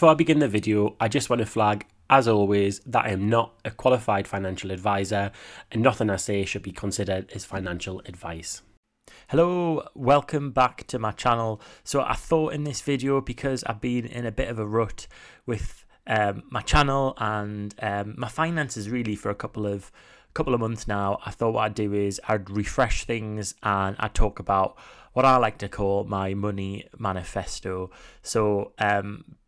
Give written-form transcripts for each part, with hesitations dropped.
Before I begin the video, I just want to flag, as always, that I am not a qualified financial advisor and nothing I say should be considered as financial advice. Hello, welcome back to my channel. So I thought in this video, because I've been in a bit of a rut with my channel and my finances really for a couple of months now, I thought what I'd do is I'd refresh things and I'd talk about what I like to call my money manifesto. So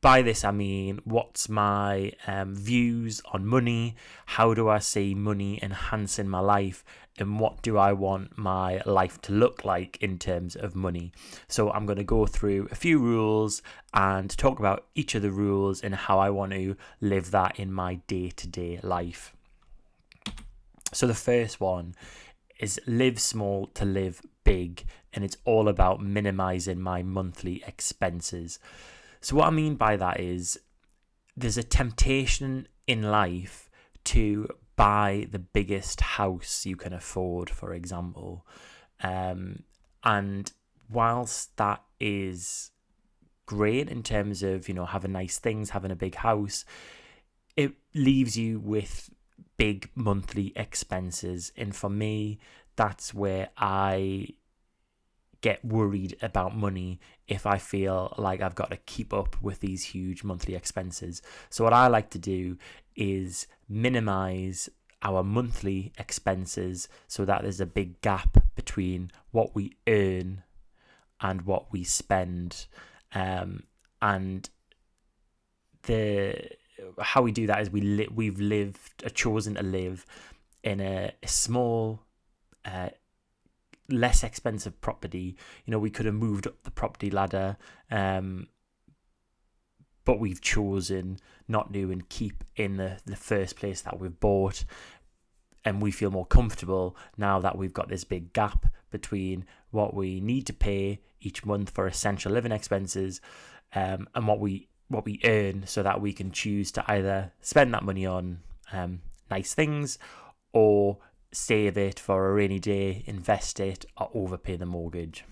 by this I mean, what's my views on money, how do I see money enhancing my life, and what do I want my life to look like in terms of money. So I'm going to go through a few rules and talk about each of the rules and how I want to live that in my day-to-day life. So the first one is live small to live big, and it's all about minimizing my monthly expenses. So what I mean by that is there's a temptation in life to buy the biggest house you can afford, for example. And whilst that is great in terms of, having nice things, having a big house, it leaves you with big monthly expenses. And for me, that's where I get worried about money, if I feel like I've got to keep up with these huge monthly expenses. So what I like to do is minimize our monthly expenses so that there's a big gap between what we earn and what we spend. And how we do that is we've chosen to live in a small, less expensive property. We could have moved up the property ladder, but we've chosen not to and keep in the first place that we've bought. And we feel more comfortable now that we've got this big gap between what we need to pay each month for essential living expenses, and what we earn, so that we can choose to either spend that money on nice things, or save it for a rainy day, invest it, or overpay the mortgage.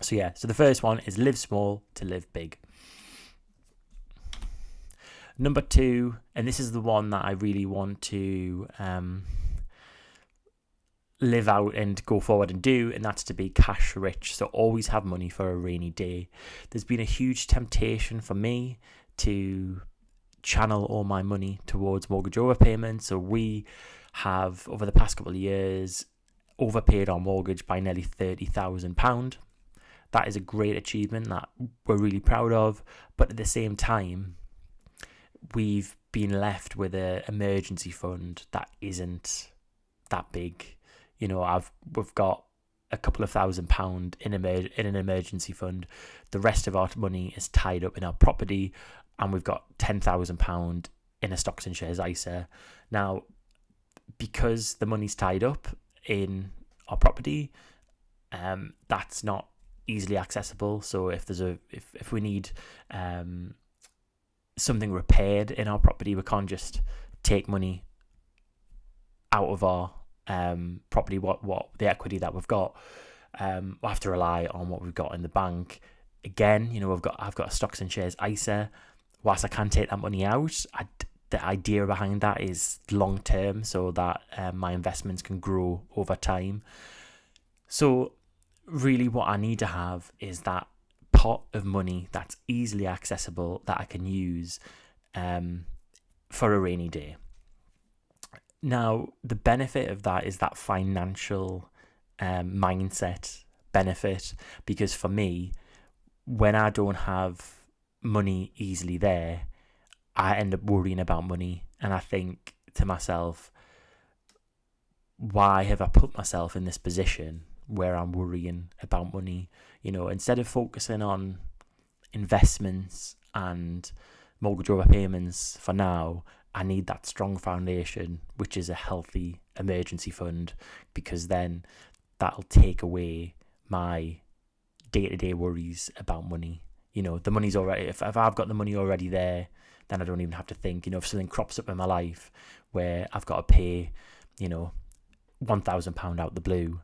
So the first one is live small to live big. Number 2, and this is the one that I really want to live out and go forward and do, and that's to be cash rich. So always have money for a rainy day. There's been a huge temptation for me to channel all my money towards mortgage overpayments. So we have, over the past couple of years, overpaid our mortgage by nearly £30,000. That is a great achievement that we're really proud of, but at the same time, we've been left with an emergency fund that isn't that big. We've got a couple of £1,000 in an emergency fund. The rest of our money is tied up in our property, and we've got £10,000 in a stocks and shares ISA. Now, because the money's tied up in our property, that's not easily accessible. So if we need something repaired in our property, we can't just take money out of our property, what the equity that we've got. We'll have to rely on what we've got in the bank. Again, I've got a stocks and shares ISA. Whilst I can take that money out, the idea behind that is long term, so that my investments can grow over time. So really what I need to have is that pot of money that's easily accessible, that I can use for a rainy day. Now, the benefit of that is that financial mindset benefit, because for me, when I don't have money easily there, I end up worrying about money, and I think to myself, why have I put myself in this position where I'm worrying about money? Instead of focusing on investments and mortgage overpayments for now, I need that strong foundation, which is a healthy emergency fund, because then that'll take away my day-to-day worries about money. The money's already, if I've got the money already there, then I don't even have to think. If something crops up in my life where I've got to pay, £1,000 out the blue,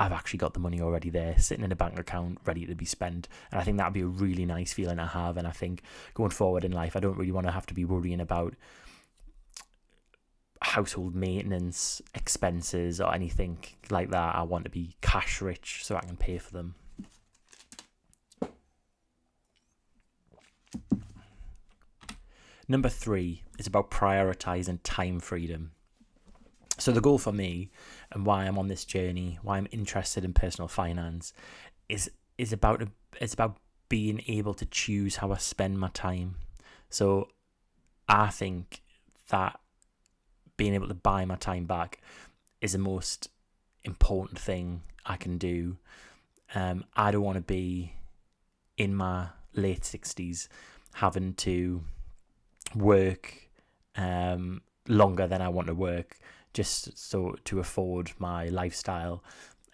I've actually got the money already there, sitting in a bank account, ready to be spent. And I think that'd be a really nice feeling to have. And I think going forward in life, I don't really want to have to be worrying about household maintenance expenses or anything like that. I want to be cash rich so I can pay for them. Number 3 is about prioritizing time freedom. So the goal for me, and why I'm on this journey, why I'm interested in personal finance, is about being able to choose how I spend my time. So I think that being able to buy my time back is the most important thing I can do. I don't want to be in my late 60s having to work longer than I want to work just so to afford my lifestyle.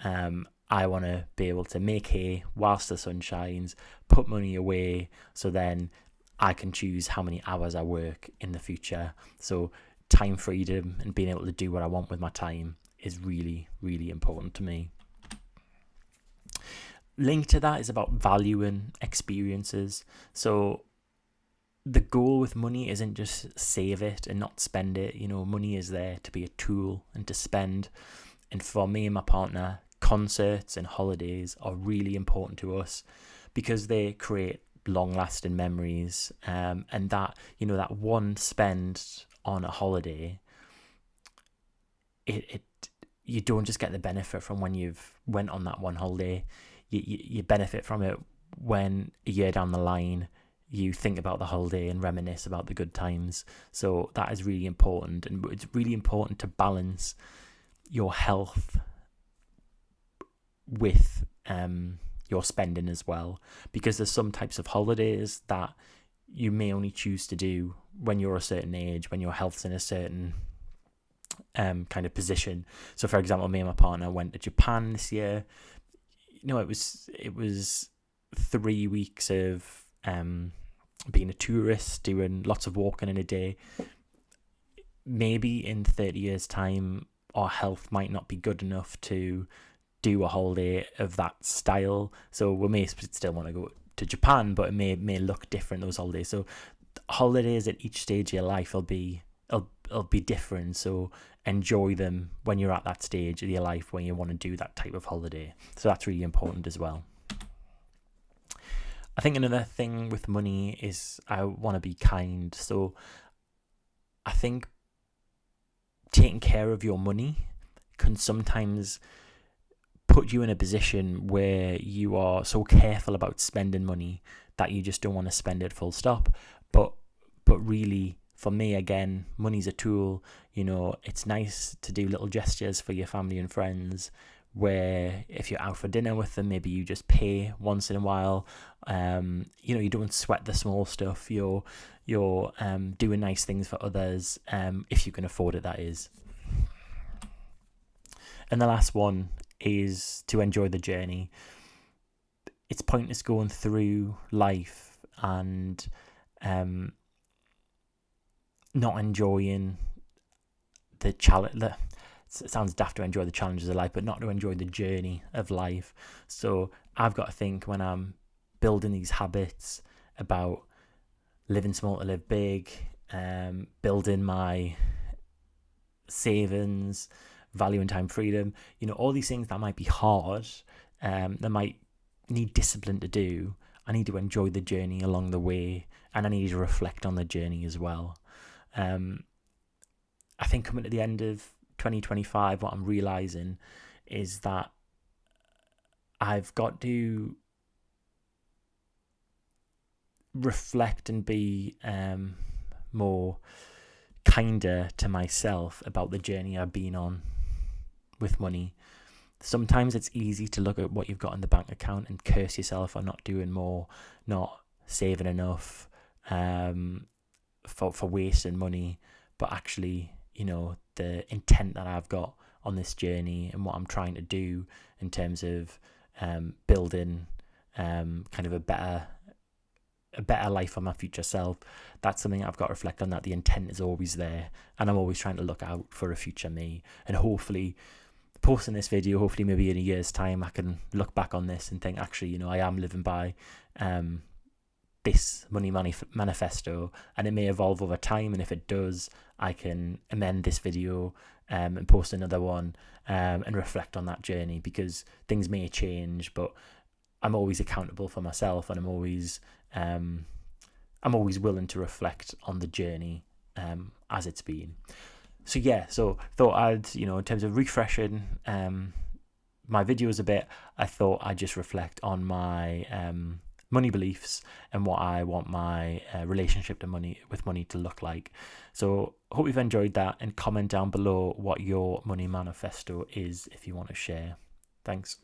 I want to be able to make hay whilst the sun shines, put money away, so then I can choose how many hours I work in the future. So time freedom and being able to do what I want with my time is really, really important to me. Linked to that is about valuing experiences. So the goal with money isn't just save it and not spend it. Money is there to be a tool and to spend. And for me and my partner, concerts and holidays are really important to us because they create long-lasting memories. And that, that one spend on a holiday, you don't just get the benefit from when you've went on that one holiday. You benefit from it when a year down the line you think about the holiday and reminisce about the good times. So that is really important, and it's really important to balance your health with your spending as well, because there's some types of holidays that you may only choose to do when you're a certain age, when your health's in a certain kind of position. So for example, me and my partner went to Japan this year. It was 3 weeks of being a tourist, doing lots of walking in a day. Maybe in 30 years time our health might not be good enough to do a holiday of that style, so we may still want to go to Japan, but it may look different, those holidays. So holidays at each stage of your life will be different, so enjoy them when you're at that stage of your life when you want to do that type of holiday. So that's really important as well. I think another thing with money is I want to be kind. So I think taking care of your money can sometimes put you in a position where you are so careful about spending money that you just don't want to spend it full stop. But really, for me, again, money's a tool. It's nice to do little gestures for your family and friends, where if you're out for dinner with them, maybe you just pay once in a while. You don't sweat the small stuff. You're doing nice things for others, if you can afford it, that is. And the last one is to enjoy the journey. It's pointless going through life and not enjoying the challenge. It sounds daft to enjoy the challenges of life, but not to enjoy the journey of life. So I've got to think, when I'm building these habits about living small to live big, building my savings, value and time freedom, all these things that might be hard, that might need discipline to do. I need to enjoy the journey along the way, and I need to reflect on the journey as well. I think coming to the end of 2025, what I'm realizing is that I've got to reflect and be more kinder to myself about the journey I've been on with money. Sometimes it's easy to look at what you've got in the bank account and curse yourself for not doing more, not saving enough, for wasting money. But actually, the intent that I've got on this journey and what I'm trying to do in terms of building kind of a better life for my future self, that's something I've got to reflect on, that the intent is always there, and I'm always trying to look out for a future me. And hopefully posting this video, hopefully maybe in a year's time, I can look back on this and think, actually, I am living by this money manifesto, and it may evolve over time. And if it does, I can amend this video and post another one and reflect on that journey, because things may change, but I'm always accountable for myself, and I'm always willing to reflect on the journey as it's been. So thought I'd, in terms of refreshing my videos a bit, I thought I'd just reflect on my money beliefs and what I want my relationship with money to look like. So hope you've enjoyed that, and comment down below what your money manifesto is if you want to share. Thanks.